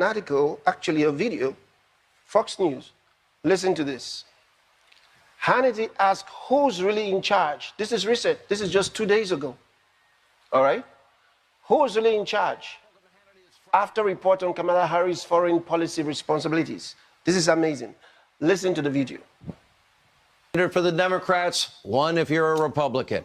article, actually a video, Fox News. Listen to this. Hannity asked who's really in charge. This is recent. This is just 2 days ago. All right? Who's really in charge? After report on Kamala Harris' foreign policy responsibilities. This is amazing. Listen to the video. For the Democrats, one if you're a Republican.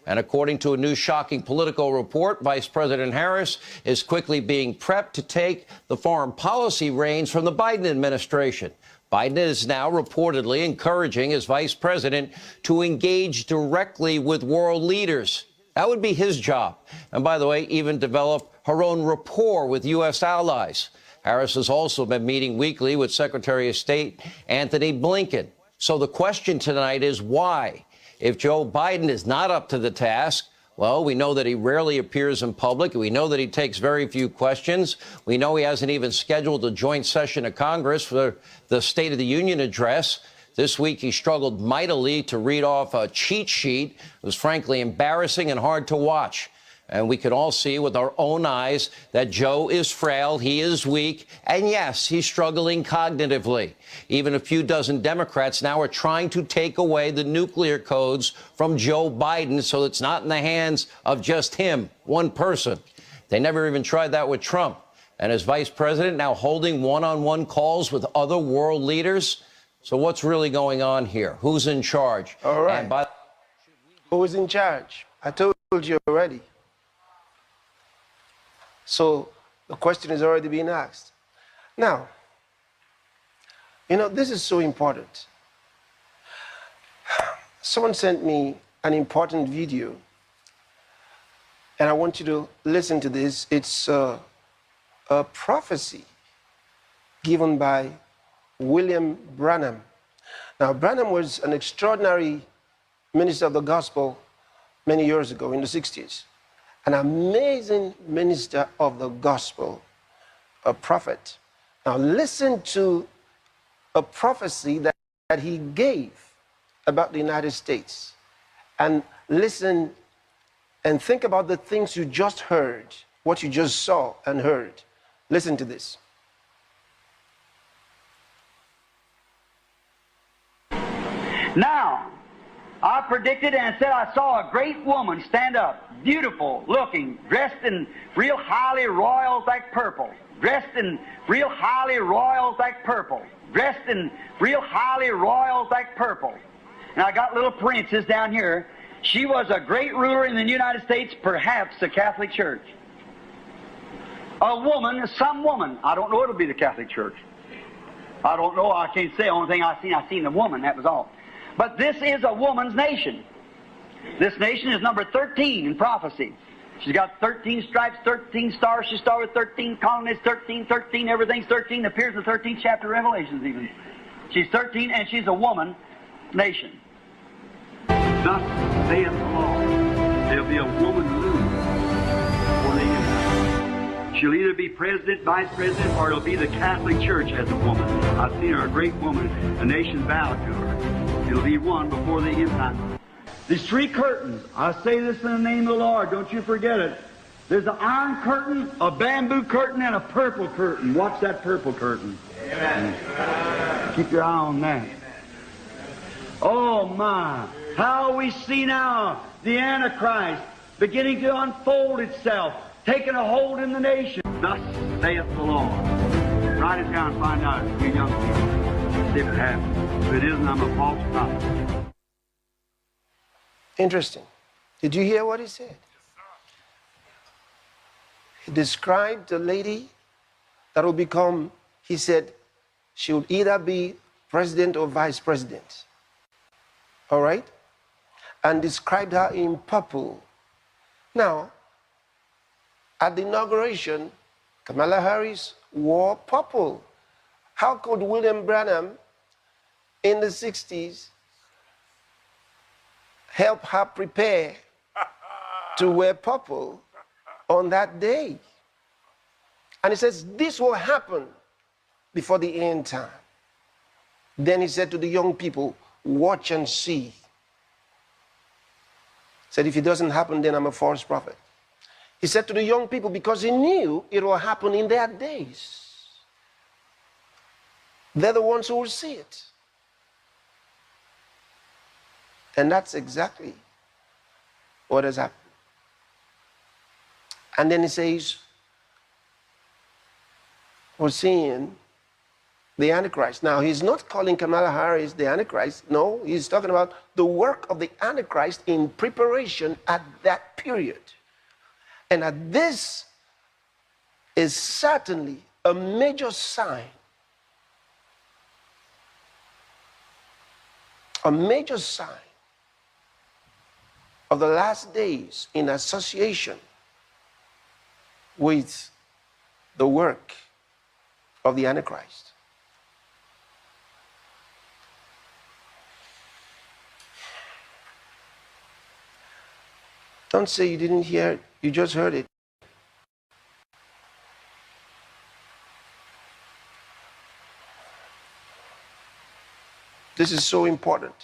And according to a new shocking political report, Vice President Harris is quickly being prepped to take the foreign policy reins from the Biden administration. Biden is now reportedly encouraging his vice president to engage directly with world leaders. That would be his job. And by the way, even develop her own rapport with U.S. allies. Harris has also been meeting weekly with Secretary of State Antony Blinken. So the question tonight is why? If Joe Biden is not up to the task, well, we know that he rarely appears in public. We know that he takes very few questions. We know he hasn't even scheduled a joint session of Congress for the State of the Union address. This week, he struggled mightily to read off a cheat sheet. It was frankly embarrassing and hard to watch. And we can all see with our own eyes that Joe is frail, he is weak, and yes, he's struggling cognitively. Even a few dozen Democrats now are trying to take away the nuclear codes from Joe Biden so it's not in the hands of just him, one person. They never even tried that with Trump. And as vice president, now holding one-on-one calls with other world leaders. So what's really going on here? Who's in charge? All right. Who's in charge? I told you already. So the question is already being asked. Now, you know, this is so important. Someone sent me an important video, and I want you to listen to this. It's a prophecy given by William Branham. Now, Branham was an extraordinary minister of the gospel many years ago in the 60s. An amazing minister of the gospel, a prophet. Now, listen to a prophecy that he gave about the United States. And listen and think about the things you just heard, what you just saw and heard. Listen to this. Now, I predicted and said I saw a great woman stand up, beautiful looking, dressed in real highly royal like purple, dressed in real highly royal like purple, dressed in real highly royal like purple. And I got little princes down here. She was a great ruler in the United States, perhaps the Catholic Church. A woman, some woman. I don't know it'll be the Catholic Church. I don't know. I can't say. The only thing I seen a woman. That was all. But this is a woman's nation. This nation is number 13 in prophecy. She's got 13 stripes, 13 stars. She started with 13 colonies, 13, everything's 13. Appears in the 13th chapter of Revelations even. She's 13 and she's a woman nation. Thus saith the Lord, there'll be a woman loose for the end. She'll either be president, vice president, or it'll be the Catholic Church as a woman. I've seen her a great woman, a nation vowed to her. It'll be one before the end time. These three curtains, I say this in the name of the Lord, don't you forget it. There's an iron curtain, a bamboo curtain, and a purple curtain. Watch that purple curtain. Amen. Keep your eye on that. Oh my, how we see now the Antichrist beginning to unfold itself, taking a hold in the nation. Thus saith the Lord. Write it down and find out, you young people, if it happens. If it isn't, I'm a false prophet. Interesting. Did you hear what he said? He described a lady that will become, he said, she would either be president or vice president. All right? And described her in purple. Now, at the inauguration, Kamala Harris wore purple. How could William Branham in the 60s help her prepare to wear purple on that day? And he says, this will happen before the end time. Then he said to the young people, watch and see. He said, if it doesn't happen, then I'm a false prophet. He said to the young people, because he knew it will happen in their days. they're the ones who will see it. And that's exactly what has happened. And then he says, we're seeing the Antichrist. Now, he's not calling Kamala Harris the Antichrist. No, he's talking about the work of the Antichrist in preparation at that period. And that this is certainly a major sign, of the last days in association with the work of the Antichrist. Don't say you didn't hear it, you just heard it. This is so important.